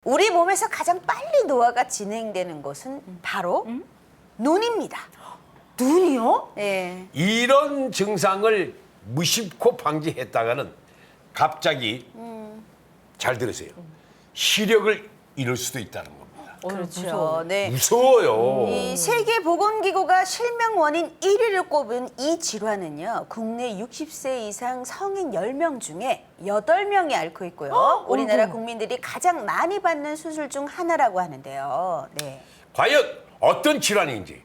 우리 몸에서 가장 빨리 노화가 진행되는 곳은 바로 눈입니다. 눈이요? 네. 이런 증상을 무심코 방지했다가는 갑자기 잘 들으세요. 시력을 잃을 수도 있다는 겁니다. 그렇죠. 무서워. 네. 무서워요. 이 세계보건기구가 실명 원인 1위를 꼽은 이 질환은요. 국내 60세 이상 성인 10명 중에 8명이 앓고 있고요. 우리나라 국민들이 가장 많이 받는 수술 중 하나라고 하는데요. 네. 과연 어떤 질환인지.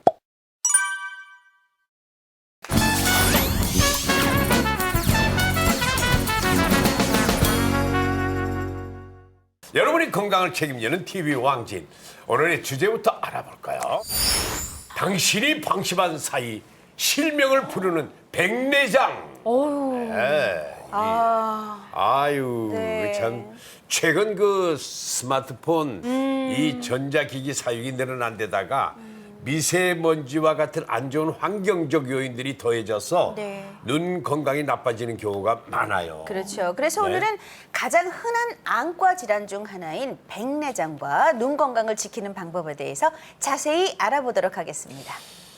여러분의 건강을 책임지는 TV 왕진. 오늘의 주제부터 알아볼까요? 당신이 방심한 사이 실명을 부르는 백내장. 어휴. 네. 아유, 네. 참 최근 그 스마트폰 이 전자기기 사용이 늘어난 데다가 미세먼지와 같은 안 좋은 환경적 요인들이 더해져서 네. 눈 건강이 나빠지는 경우가 많아요. 그렇죠. 그래서 네. 오늘은 가장 흔한 안과 질환 중 하나인 백내장과 눈 건강을 지키는 방법에 대해서 자세히 알아보도록 하겠습니다.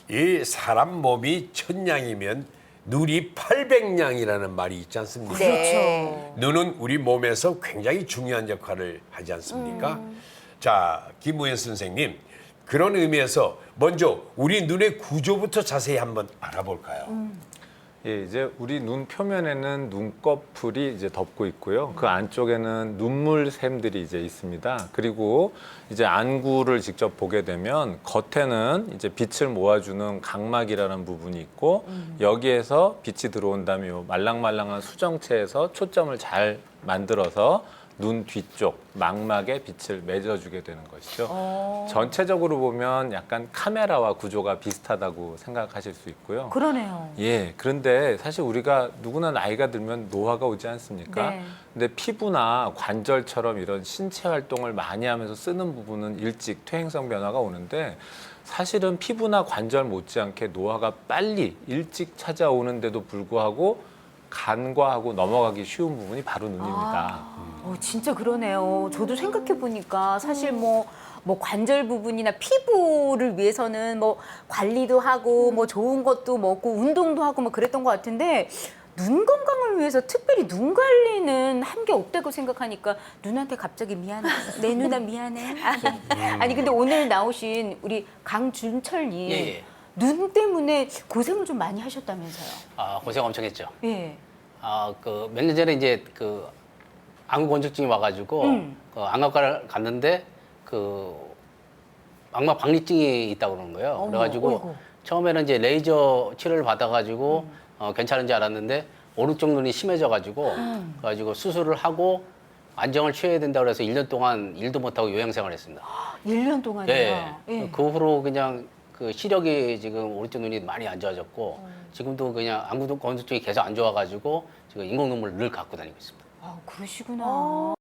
이 사람 몸이 1000냥이면 눈이 800냥이라는 말이 있지 않습니까? 네. 눈은 우리 몸에서 굉장히 중요한 역할을 하지 않습니까? 자, 김우현 선생님, 그런 의미에서 먼저 우리 눈의 구조부터 자세히 한번 알아볼까요? 예, 이제 우리 눈 표면에는 눈꺼풀이 이제 덮고 있고요. 그 안쪽에는 눈물샘들이 이제 있습니다. 그리고 이제 안구를 직접 보게 되면 겉에는 이제 빛을 모아주는 각막이라는 부분이 있고 여기에서 빛이 들어온 다음에 요 말랑말랑한 수정체에서 초점을 잘 만들어서 눈 뒤쪽 망막에 빛을 맺어주게 되는 것이죠. 전체적으로 보면 약간 카메라와 구조가 비슷하다고 생각하실 수 있고요. 그러네요. 예, 그런데 사실 우리가 누구나 나이가 들면 노화가 오지 않습니까? 네. 근데 피부나 관절처럼 이런 신체 활동을 많이 하면서 쓰는 부분은 일찍 퇴행성 변화가 오는데 사실은 피부나 관절 못지않게 노화가 빨리 일찍 찾아오는데도 불구하고 간과하고 넘어가기 쉬운 부분이 바로 눈입니다. 진짜 그러네요. 저도 생각해 보니까 사실 뭐 관절 부분이나 피부를 위해서는 뭐 관리도 하고 뭐 좋은 것도 먹고 운동도 하고 뭐 그랬던 것 같은데 눈 건강을 위해서 특별히 눈 관리는 한 게 없다고 생각하니까 눈한테 갑자기 미안해. 내 누나 미안해. 아니 근데 오늘 나오신 우리 강준철님 예. 눈 때문에 고생을 좀 많이 하셨다면서요? 아, 고생 엄청 했죠. 예. 그 몇 년 전에 이제 그 안구건조증이 와가지고 그 안과를 갔는데 그 망막 박리증이 있다고 그러는 거예요. 어머, 그래가지고 어이구. 처음에는 이제 레이저 치료를 받아가지고 괜찮은지 알았는데 오른쪽 눈이 심해져가지고 그래가지고 수술을 하고 안정을 취해야 된다고 그래서 1년 동안 일도 못하고 요양생활을 했습니다. 1년 동안이요? 예. 그 후로 그냥 그 시력이 지금 오른쪽 눈이 많이 안 좋아졌고 지금도 그냥 안구건조증이 계속 안 좋아가지고 지금 인공 눈물을 늘 갖고 다니고 있습니다. 아, 그러시구나.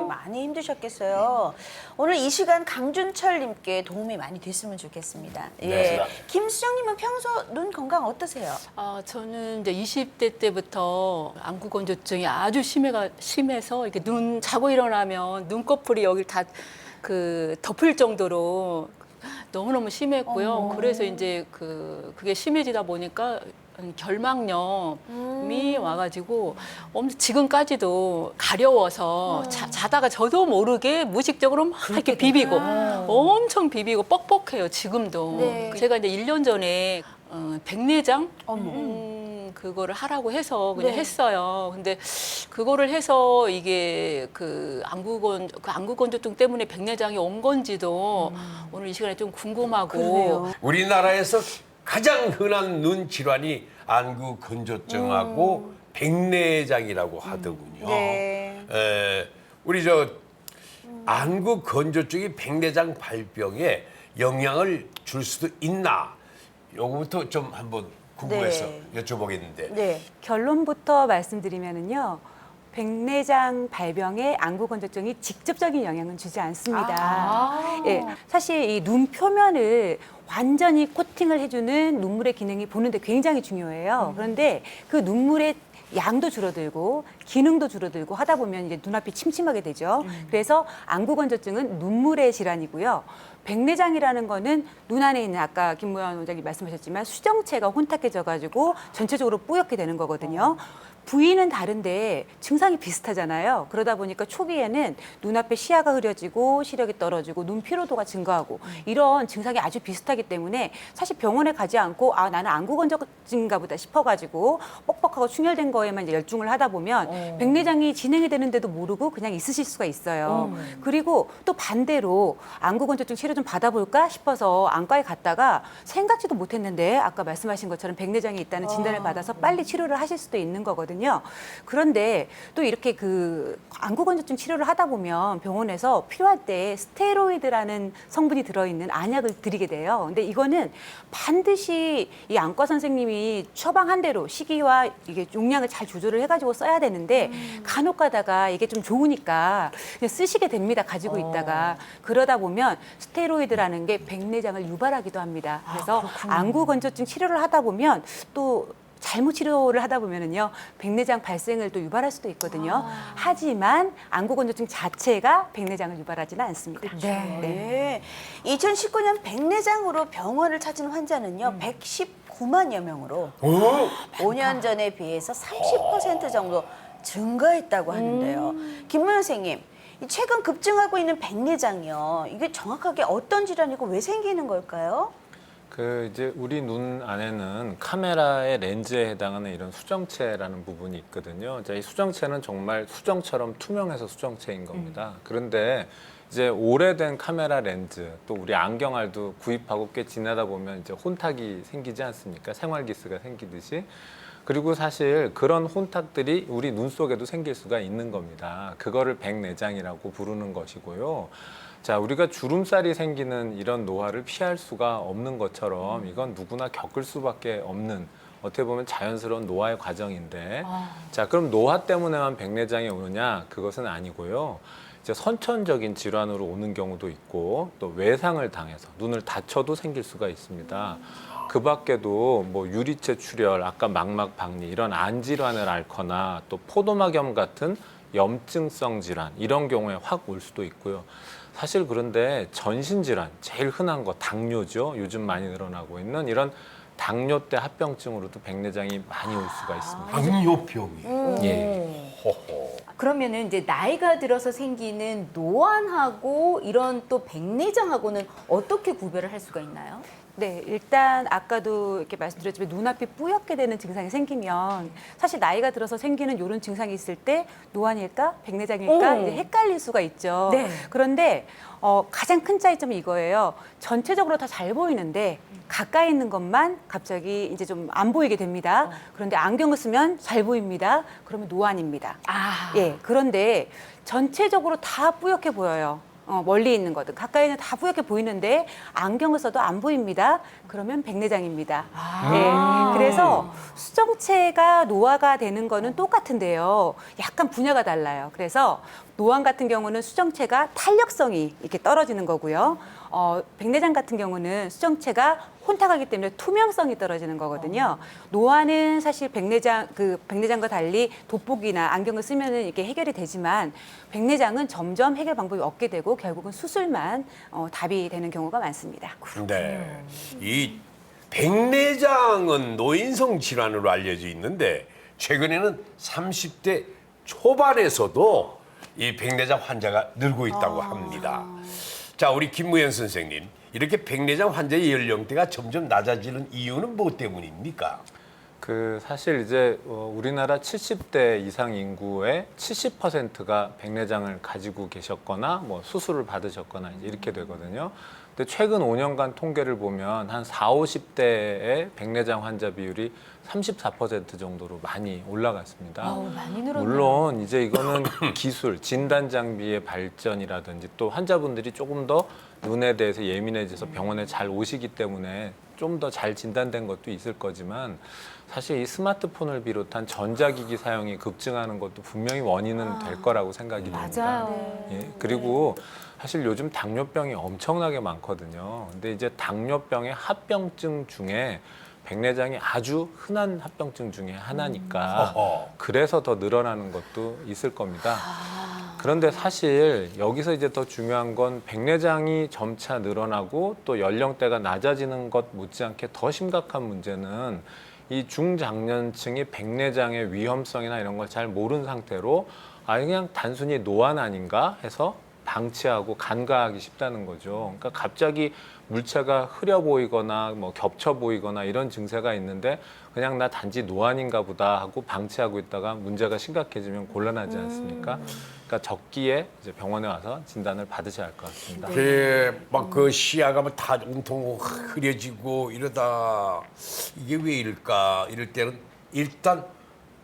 많이 힘드셨겠어요. 오늘 이 시간 강준철님께 도움이 많이 됐으면 좋겠습니다. 네. 김수정님은 평소 눈 건강 어떠세요? 저는 이제 20대 때부터 안구 건조증이 아주 심해서 이렇게 눈 자고 일어나면 눈꺼풀이 여기 다 그 덮을 정도로 너무너무 심했고요. 그래서 이제 그게 심해지다 보니까 결막염이 와가지고 지금까지도 가려워서 자다가 저도 모르게 무의식적으로 막 이렇게 비비고 엄청 비비고 뻑뻑해요 지금도. 네. 제가 이제 1년 전에 백내장 어머. 그거를 하라고 해서 그냥 네. 했어요. 근데 그거를 해서 이게 그 안구건조증 때문에 백내장이 온 건지도 오늘 이 시간에 좀 궁금하고. 그러네요. 우리나라에서 가장 흔한 눈 질환이 안구 건조증하고 백내장이라고 하더군요. 네. 우리 안구 건조증이 백내장 발병에 영향을 줄 수도 있나? 요거부터 좀 한번 궁금해서 여쭤보겠는데. 네. 결론부터 말씀드리면은요. 백내장 발병에 안구 건조증이 직접적인 영향은 주지 않습니다. 예, 사실 이 눈 표면을 완전히 코팅을 해주는 눈물의 기능이 보는데 굉장히 중요해요. 그런데 그 눈물의 양도 줄어들고 기능도 줄어들고 하다 보면 이제 눈앞이 침침하게 되죠. 그래서 안구 건조증은 눈물의 질환이고요. 백내장이라는 거는 눈 안에 있는 아까 김무현 원장님 말씀하셨지만 수정체가 혼탁해져 가지고 전체적으로 뿌옇게 되는 거거든요. 부위는 다른데 증상이 비슷하잖아요. 그러다 보니까 초기에는 눈앞에 시야가 흐려지고 시력이 떨어지고 눈 피로도가 증가하고 이런 증상이 아주 비슷하기 때문에 사실 병원에 가지 않고 아 나는 안구 건조증인가 보다 싶어가지고 뻑뻑하고 충혈된 거에만 이제 열중을 하다 보면 백내장이 진행이 되는데도 모르고 그냥 있으실 수가 있어요. 그리고 또 반대로 안구 건조증 치료 좀 받아볼까 싶어서 안과에 갔다가 생각지도 못했는데 아까 말씀하신 것처럼 백내장이 있다는 진단을 받아서 빨리 치료를 하실 수도 있는 거거든요. 그런데 또 이렇게 그 안구 건조증 치료를 하다 보면 병원에서 필요할 때 스테로이드라는 성분이 들어있는 안약을 드리게 돼요. 근데 이거는 반드시 이 안과 선생님이 처방한 대로 시기와 이게 용량을 잘 조절을 해가지고 써야 되는데 간혹 가다가 이게 좀 좋으니까 그냥 쓰시게 됩니다. 가지고 있다가 그러다 보면 스테로이드라는 게 백내장을 유발하기도 합니다. 그래서 안구 건조증 치료를 하다 보면 또 잘못 치료를 하다 보면은요 백내장 발생을 또 유발할 수도 있거든요. 하지만 안구 건조증 자체가 백내장을 유발하지는 않습니다. 네. 2019년 백내장으로 병원을 찾은 환자는요 119만여 명으로 5년 전에 비해서 30% 정도 증가했다고 하는데요. 김무현 선생님, 이 최근 급증하고 있는 백내장이요. 이게 정확하게 어떤 질환이고 왜 생기는 걸까요? 그 이제 우리 눈 안에는 카메라의 렌즈에 해당하는 이런 수정체라는 부분이 있거든요. 이 수정체는 정말 수정처럼 투명해서 수정체인 겁니다. 그런데 이제 오래된 카메라 렌즈 또 우리 안경알도 구입하고 꽤 지나다 보면 이제 혼탁이 생기지 않습니까? 생활기스가 생기듯이. 그리고 사실 그런 혼탁들이 우리 눈 속에도 생길 수가 있는 겁니다. 그거를 백내장이라고 부르는 것이고요. 자, 우리가 주름살이 생기는 이런 노화를 피할 수가 없는 것처럼 이건 누구나 겪을 수밖에 없는 어떻게 보면 자연스러운 노화의 과정인데 자, 그럼 노화 때문에만 백내장이 오느냐? 그것은 아니고요. 이제 선천적인 질환으로 오는 경우도 있고 또 외상을 당해서 눈을 다쳐도 생길 수가 있습니다. 그 밖에도 뭐 유리체 출혈, 아까 망막 박리 이런 안 질환을 앓거나 또 포도막염 같은 염증성 질환 이런 경우에 확 올 수도 있고요. 사실 그런데 전신 질환 제일 흔한 거 당뇨죠. 요즘 많이 늘어나고 있는 이런 당뇨 때 합병증으로도 백내장이 많이 올 수가 있습니다. 당뇨병이. 예. 호호. 그러면은 이제 나이가 들어서 생기는 노안하고 이런 또 백내장하고는 어떻게 구별을 할 수가 있나요? 네, 일단 아까도 이렇게 말씀드렸지만 눈앞이 뿌옇게 되는 증상이 생기면 사실 나이가 들어서 생기는 이런 증상이 있을 때 노안일까 백내장일까 이제 헷갈릴 수가 있죠. 네. 그런데 가장 큰 차이점이 이거예요. 전체적으로 다 잘 보이는데 가까이 있는 것만 갑자기 이제 좀 안 보이게 됩니다. 그런데 안경을 쓰면 잘 보입니다. 그러면 노안입니다. 예, 그런데 전체적으로 다 뿌옇게 보여요. 멀리 있는 거든 가까이는 다 뿌옇게 보이는데 안경을 써도 안 보입니다. 그러면 백내장입니다. 네, 그래서 수정체가 노화가 되는 거는 똑같은데요. 약간 분야가 달라요. 그래서 노안 같은 경우는 수정체가 탄력성이 이렇게 떨어지는 거고요. 백내장 같은 경우는 수정체가 혼탁하기 때문에 투명성이 떨어지는 거거든요. 노안은 사실 백내장과 달리 돋보기나 안경을 쓰면은 이게 해결이 되지만 백내장은 점점 해결 방법이 없게 되고 결국은 수술만 답이 되는 경우가 많습니다. 네. 이 백내장은 노인성 질환으로 알려져 있는데 최근에는 30대 초반에서도 이 백내장 환자가 늘고 있다고 합니다. 자, 우리 김무현 선생님, 이렇게 백내장 환자의 연령대가 점점 낮아지는 이유는 뭐 때문입니까? 그 사실 이제 우리나라 70대 이상 인구의 70%가 백내장을 가지고 계셨거나 뭐 수술을 받으셨거나 이제 이렇게 되거든요. 근데 최근 5년간 통계를 보면 한 40, 50대의 백내장 환자 비율이 34% 정도로 많이 올라갔습니다. 많이 늘었네요. 물론 이제 이거는 기술, 진단 장비의 발전이라든지 또 환자분들이 조금 더 눈에 대해서 예민해져서 병원에 잘 오시기 때문에 좀 더 잘 진단된 것도 있을 거지만 사실 이 스마트폰을 비롯한 전자기기 사용이 급증하는 것도 분명히 원인은 될 거라고 생각이 됩니다. 맞아요. 예, 그리고 사실 요즘 당뇨병이 엄청나게 많거든요. 근데 이제 당뇨병의 합병증 중에 백내장이 아주 흔한 합병증 중에 하나니까 어허. 그래서 더 늘어나는 것도 있을 겁니다. 그런데 사실 여기서 이제 더 중요한 건 백내장이 점차 늘어나고 또 연령대가 낮아지는 것 못지않게 더 심각한 문제는 이 중장년층이 백내장의 위험성이나 이런 걸 잘 모르는 상태로 그냥 단순히 노안 아닌가 해서 방치하고 간과하기 쉽다는 거죠. 그러니까 갑자기 물체가 흐려 보이거나 뭐 겹쳐 보이거나 이런 증세가 있는데 그냥 나 단지 노안인가 보다 하고 방치하고 있다가 문제가 심각해지면 곤란하지 않습니까? 그러니까 적기에 이제 병원에 와서 진단을 받으셔야 할 것 같습니다. 막 그 시야가 뭐 다 온통 흐려지고 이러다 이게 왜 이럴까? 이럴 때는 일단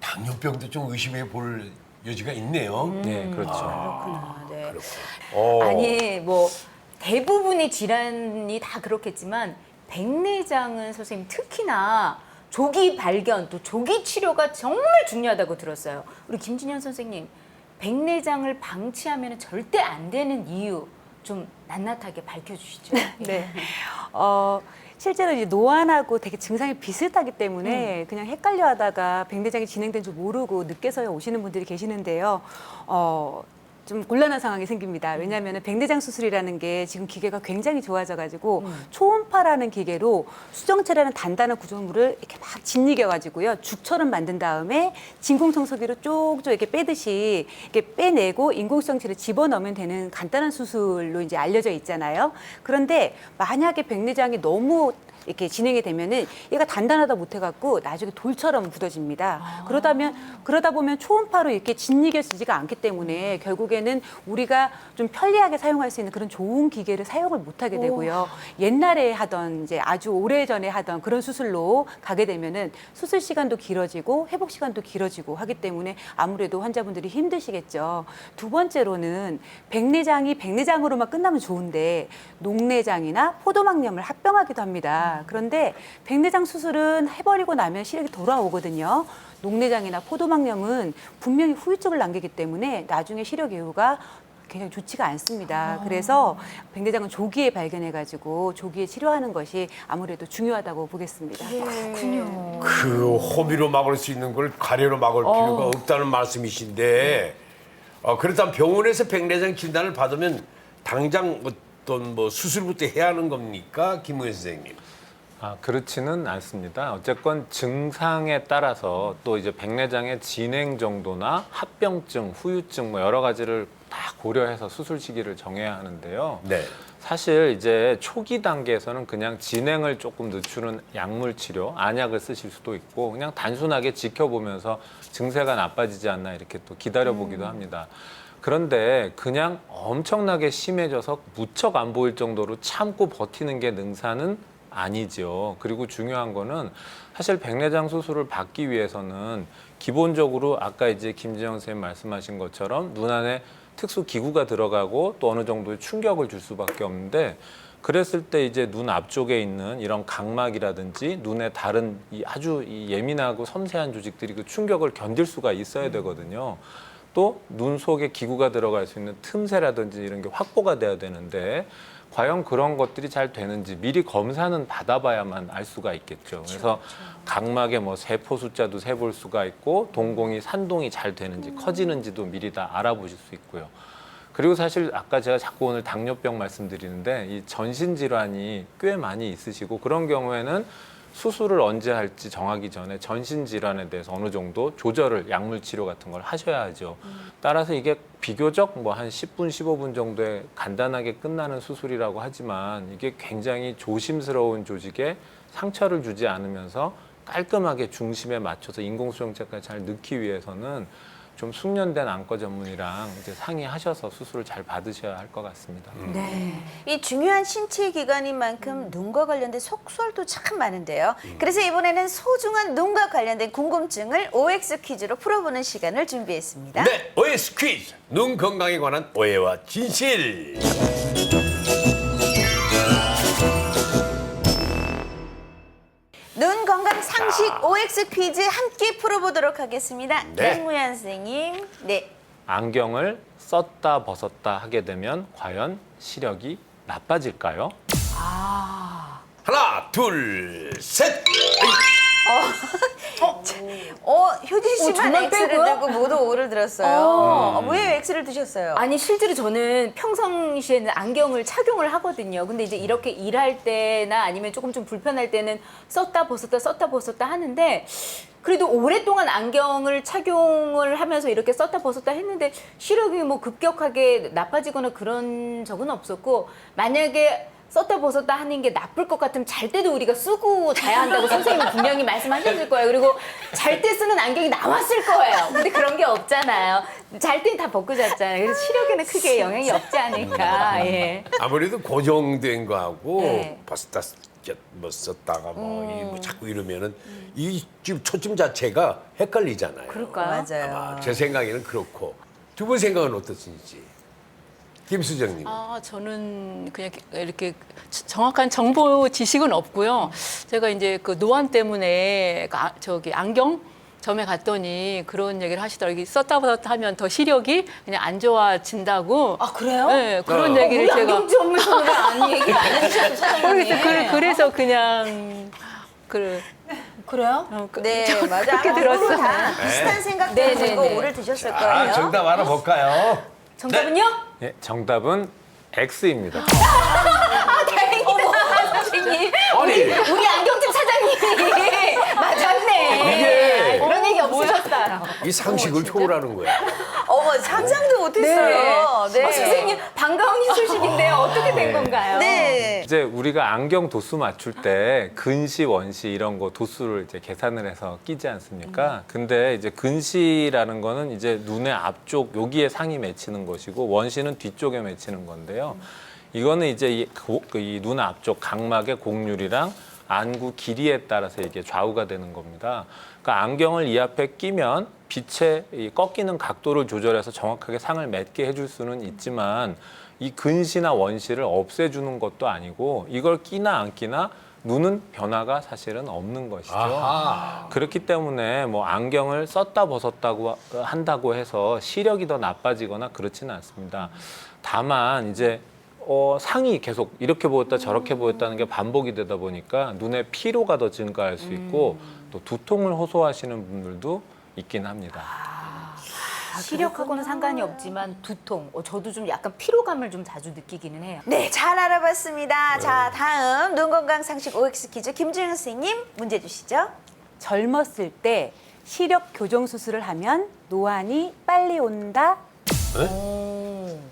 당뇨병도 좀 의심해 볼 여지가 있네요. 네, 그렇죠. 그렇구나. 네. 어. 아니 뭐 대부분의 질환이 다 그렇겠지만 백내장은 선생님 특히나 조기 발견 또 조기 치료가 정말 중요하다고 들었어요. 우리 김진현 선생님 백내장을 방치하면 절대 안 되는 이유 좀 낱낱하게 밝혀주시죠. 네. 실제로 이제 노안하고 되게 증상이 비슷하기 때문에 그냥 헷갈려 하다가 백내장이 진행된 줄 모르고 늦게서야 오시는 분들이 계시는데요. 좀 곤란한 상황이 생깁니다. 왜냐하면 백내장 수술이라는 게 지금 기계가 굉장히 좋아져가지고 초음파라는 기계로 수정체라는 단단한 구조물을 이렇게 막 짓이겨가지고요. 죽처럼 만든 다음에 진공청소기로 쪽쪽 이렇게 빼듯이 이렇게 빼내고 인공수정체를 집어넣으면 되는 간단한 수술로 이제 알려져 있잖아요. 그런데 만약에 백내장이 너무 이렇게 진행이 되면은 얘가 단단하다 못해갖고 나중에 돌처럼 굳어집니다. 그러다 보면 초음파로 이렇게 짓이겨지지가 않기 때문에 결국에는 우리가 좀 편리하게 사용할 수 있는 그런 좋은 기계를 사용을 못하게 되고요. 옛날에 하던 이제 아주 오래 전에 하던 그런 수술로 가게 되면은 수술 시간도 길어지고 회복 시간도 길어지고 하기 때문에 아무래도 환자분들이 힘드시겠죠. 두 번째로는 백내장이 백내장으로만 끝나면 좋은데 녹내장이나 포도막염을 합병하기도 합니다. 그런데 백내장 수술은 해버리고 나면 시력이 돌아오거든요. 녹내장이나 포도막염은 분명히 후유증을 남기기 때문에 나중에 시력 이후가 굉장히 좋지가 않습니다. 그래서 백내장은 조기에 발견해가지고 조기에 치료하는 것이 아무래도 중요하다고 보겠습니다. 그렇군요. 그 호미로 막을 수 있는 걸 가래로 막을 필요가 없다는 말씀이신데 그렇다면 병원에서 백내장 진단을 받으면 당장 어떤 뭐 수술부터 해야 하는 겁니까, 김우현 선생님? 그렇지는 않습니다. 어쨌건 증상에 따라서 또 이제 백내장의 진행 정도나 합병증, 후유증 뭐 여러 가지를 다 고려해서 수술 시기를 정해야 하는데요. 네. 사실 이제 초기 단계에서는 그냥 진행을 조금 늦추는 약물 치료, 안약을 쓰실 수도 있고 그냥 단순하게 지켜보면서 증세가 나빠지지 않나 이렇게 또 기다려보기도 합니다. 그런데 그냥 엄청나게 심해져서 무척 안 보일 정도로 참고 버티는 게 능사는 아니죠. 그리고 중요한 거는 사실 백내장 수술을 받기 위해서는 기본적으로 아까 이제 김지영 선생님 말씀하신 것처럼 눈 안에 특수 기구가 들어가고 또 어느 정도의 충격을 줄 수밖에 없는데 그랬을 때 이제 눈 앞쪽에 있는 이런 각막이라든지 눈의 다른 아주 예민하고 섬세한 조직들이 그 충격을 견딜 수가 있어야 되거든요. 또 눈 속에 기구가 들어갈 수 있는 틈새라든지 이런 게 확보가 돼야 되는데 과연 그런 것들이 잘 되는지 미리 검사는 받아봐야만 알 수가 있겠죠. 그래서 각막의 뭐 세포 숫자도 세볼 수가 있고 동공이 산동이 잘 되는지 커지는지도 미리 다 알아보실 수 있고요. 그리고 사실 아까 제가 자꾸 오늘 당뇨병 말씀드리는데 이 전신 질환이 꽤 많이 있으시고 그런 경우에는 수술을 언제 할지 정하기 전에 전신 질환에 대해서 어느 정도 조절을 약물 치료 같은 걸 하셔야 하죠. 따라서 이게 비교적 뭐 한 10분, 15분 정도에 간단하게 끝나는 수술이라고 하지만 이게 굉장히 조심스러운 조직에 상처를 주지 않으면서 깔끔하게 중심에 맞춰서 인공수정체까지 잘 넣기 위해서는 좀 숙련된 안과 전문의랑 이제 상의하셔서 수술을 잘 받으셔야 할 것 같습니다. 네. 이 중요한 신체 기관인 만큼 눈과 관련된 속설도 참 많은데요. 그래서 이번에는 소중한 눈과 관련된 궁금증을 OX 퀴즈로 풀어보는 시간을 준비했습니다. 네, OX 퀴즈. 눈 건강에 관한 오해와 진실. 눈 건강 상식 OX 퀴즈 함께 풀어보도록 하겠습니다. 네. 김무현 선생님. 네. 안경을 썼다 벗었다 하게 되면 과연 시력이 나빠질까요? 하나, 둘, 셋. 효진 씨만 저만 X를 빼고요? 들고 모두 O를 들었어요. 왜 X를 드셨어요? 아니 실제로 저는 평상시에는 안경을 착용을 하거든요. 근데 이제 이렇게 일할 때나 아니면 조금 좀 불편할 때는 썼다 벗었다 하는데 그래도 오랫동안 안경을 착용을 하면서 이렇게 썼다 벗었다 했는데 시력이 뭐 급격하게 나빠지거나 그런 적은 없었고 만약에 썼다 벗었다 하는 게 나쁠 것 같으면 잘 때도 우리가 쓰고 자야 한다고 선생님은 분명히 말씀하셨을 거예요. 그리고 잘 때 쓰는 안경이 남았을 거예요. 근데 그런 게 없잖아요. 잘 때는 다 벗고 잤잖아요. 그래서 시력에는 크게 영향이 없지 않을까. 예. 아무래도 고정된 거하고 네. 벗었다 뭐 썼다가 뭐 자꾸 이러면은 이 지금 초점 자체가 헷갈리잖아요. 그럴까요? 맞아요. 아마 제 생각에는 그렇고 두 분 생각은 어떻습니까? 김수정님. 저는 그냥 이렇게 정확한 정보 지식은 없고요. 제가 이제 그 노안 때문에 저기 안경점에 갔더니 그런 얘기를 하시더라고요. 썼다 벗었다 하면 더 시력이 그냥 안 좋아진다고. 아 그래요? 네, 그런 얘기를 우리 제가. 안경점에서는 안 얘기를 안 해주셔서 사장님이. 그래서 그냥 그래요? 네, 맞아. 그렇게 들었어요. 다 비슷한 생각 네, 들고 네, 네. O를 드셨을 아, 거예요. 정답 알아볼까요? 정답은요? 예, 정답은 X입니다. 다행이다 선생님. 아니. 우리 안경점 사장님이 맞았네. 이게 그런 얘기 없으셨어요. 이 상식을 초월하는 거야. 어머, 상상도 못했어요. 네. 선생님 반가운 소식인데 어떻게 된 건가요? 네. 이제 우리가 안경 도수 맞출 때 근시, 원시 이런 거 도수를 이제 계산을 해서 끼지 않습니까? 근데 이제 근시라는 거는 이제 눈의 앞쪽 여기에 상이 맺히는 것이고 원시는 뒤쪽에 맺히는 건데요. 이거는 이제 이 눈 앞쪽 각막의 곡률이랑 안구 길이에 따라서 이게 좌우가 되는 겁니다. 그러니까 안경을 이 앞에 끼면 빛의 이 꺾이는 각도를 조절해서 정확하게 상을 맺게 해줄 수는 있지만 이 근시나 원시를 없애주는 것도 아니고 이걸 끼나 안 끼나 눈은 변화가 사실은 없는 것이죠. 아하. 그렇기 때문에 뭐 안경을 썼다 벗었다고 한다고 해서 시력이 더 나빠지거나 그렇지는 않습니다. 다만 이제 상이 계속 이렇게 보였다 저렇게 보였다는 게 반복이 되다 보니까 눈의 피로가 더 증가할 수 있고 또 두통을 호소하시는 분들도 있긴 합니다. 시력하고는 상관이 없지만 두통, 저도 좀 약간 피로감을 좀 자주 느끼기는 해요. 네, 잘 알아봤습니다. 자, 다음 눈 건강 상식 OX 퀴즈 김주영 선생님 문제 주시죠. 젊었을 때 시력 교정 수술을 하면 노안이 빨리 온다.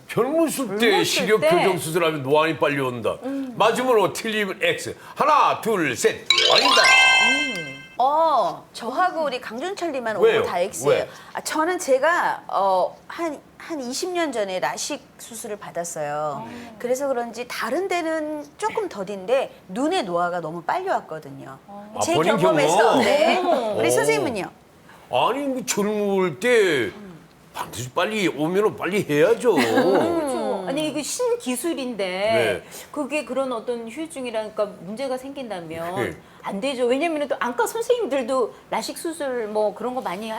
젊었을 때 시력 때? 교정 수술하면 노안이 빨리 온다. 맞으면 O, 틀리면 X. 하나, 둘, 셋. 아니다. 저하고 우리 강준철님만 왜요? 오고 다 X예요. 왜? 저는 제가 한 20년 전에 라식 수술을 받았어요. 그래서 그런지 다른 데는 조금 더딘데 눈의 노화가 너무 빨리 왔거든요. 제 본인 경험에서. 경험? 네. 우리 오. 선생님은요? 아니, 뭐 젊을 때 반드시 빨리 오면 빨리 해야죠. 그렇죠. 아니 이게 신기술인데 네. 그게 그런 어떤 후유증이라니까 문제가 생긴다면 네. 안 되죠. 왜냐면 또 안과 선생님들도 라식 수술 뭐 그런 거 많이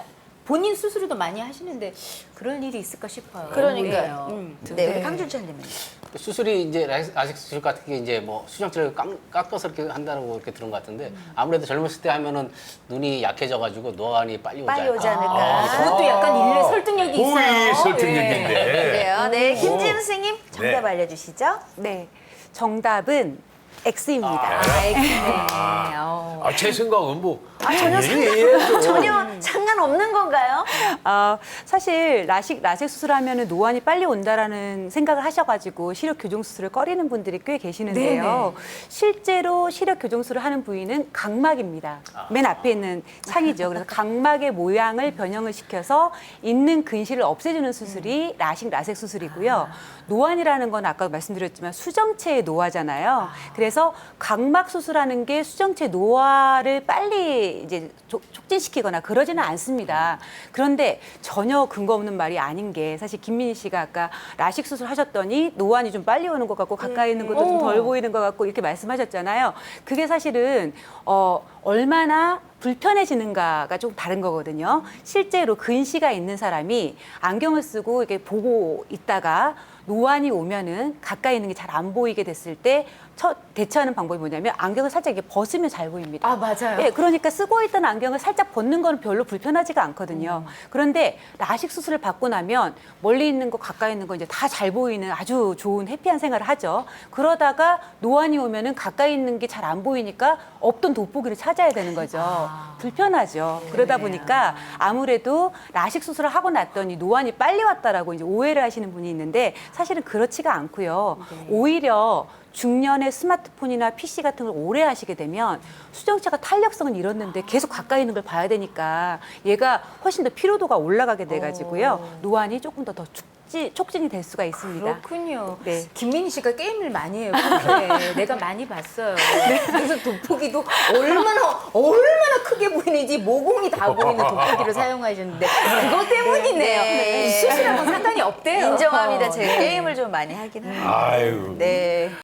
본인 스스로도 많이 하시는데 그럴 일이 있을까 싶어요. 그러니까요. 예. 네, 우리 강준철님은요? 수술이 이제 라식 수술 같은 게 이제 뭐 수정체를 깎아서 이렇게 한다고 이렇게 들은 것 같은데 아무래도 젊었을 때 하면은 눈이 약해져가지고 노안이 빨리 오지 빨리 않을까. 오지 않을까. 그것도 약간 일례 설득력이 있어요. 오이 설득력인데. 그래요. 네, 김지은 선생님 정답 네. 알려주시죠. 네, 정답은 X입니다. 제 생각은 뭐 전혀 해야죠. 전혀 상관없는 건가요? 사실 라섹 수술하면 노안이 빨리 온다라는 생각을 하셔가지고 시력 교정 수술을 꺼리는 분들이 꽤 계시는데요. 실제로 시력 교정 수술을 하는 부위는 각막입니다. 맨 앞에 있는 창이죠. 그래서 각막의 모양을 변형을 시켜서 있는 근시를 없애주는 수술이 라섹 수술이고요. 노안이라는 건 아까 말씀드렸지만 수정체의 노화잖아요. 그래서 각막 수술하는 게 수정체 노화를 빨리 이제 촉진시키거나 그러지는 않습니다. 그런데 전혀 근거 없는 말이 아닌 게 사실 김민희 씨가 아까 라식 수술 하셨더니 노안이 좀 빨리 오는 것 같고 가까이 있는 것도 좀 덜 보이는 것 같고 이렇게 말씀하셨잖아요. 그게 사실은 얼마나 불편해지는가가 좀 다른 거거든요. 실제로 근시가 있는 사람이 안경을 쓰고 이렇게 보고 있다가 노안이 오면은 가까이 있는 게 잘 안 보이게 됐을 때 첫 대처하는 방법이 뭐냐면 안경을 살짝 이렇게 벗으면 잘 보입니다. 아, 맞아요. 예, 그러니까 쓰고 있던 안경을 살짝 벗는 건 별로 불편하지가 않거든요. 그런데 라식 수술을 받고 나면 멀리 있는 거 가까이 있는 거 이제 다 잘 보이는 아주 좋은 해피한 생활을 하죠. 그러다가 노안이 오면은 가까이 있는 게 잘 안 보이니까 없던 돋보기를 찾아야 되는 거죠. 불편하죠. 그러다 보니까 아무래도 라식 수술을 하고 났더니 노안이 빨리 왔다라고 이제 오해를 하시는 분이 있는데 사실은 그렇지가 않고요. 오히려 중년에 스마트폰이나 PC 같은 걸 오래 하시게 되면 수정체가 탄력성은 잃었는데 계속 가까이 있는 걸 봐야 되니까 얘가 훨씬 더 피로도가 올라가게 돼가지고요. 노안이 조금 더 촉진이 될 수가 있습니다. 그렇군요. 네. 김민희 씨가 게임을 많이 해요. 평소에. 내가 많이 봤어요. 그래서 돋보기도 얼마나 크게 보이는지 모공이 다 보이는 돋보기를 사용하셨는데 그것 때문이네요. 네. 수술하고 상관이 없대요. 인정합니다. 제가 게임을 좀 많이 하긴 합니다. 아유. 네.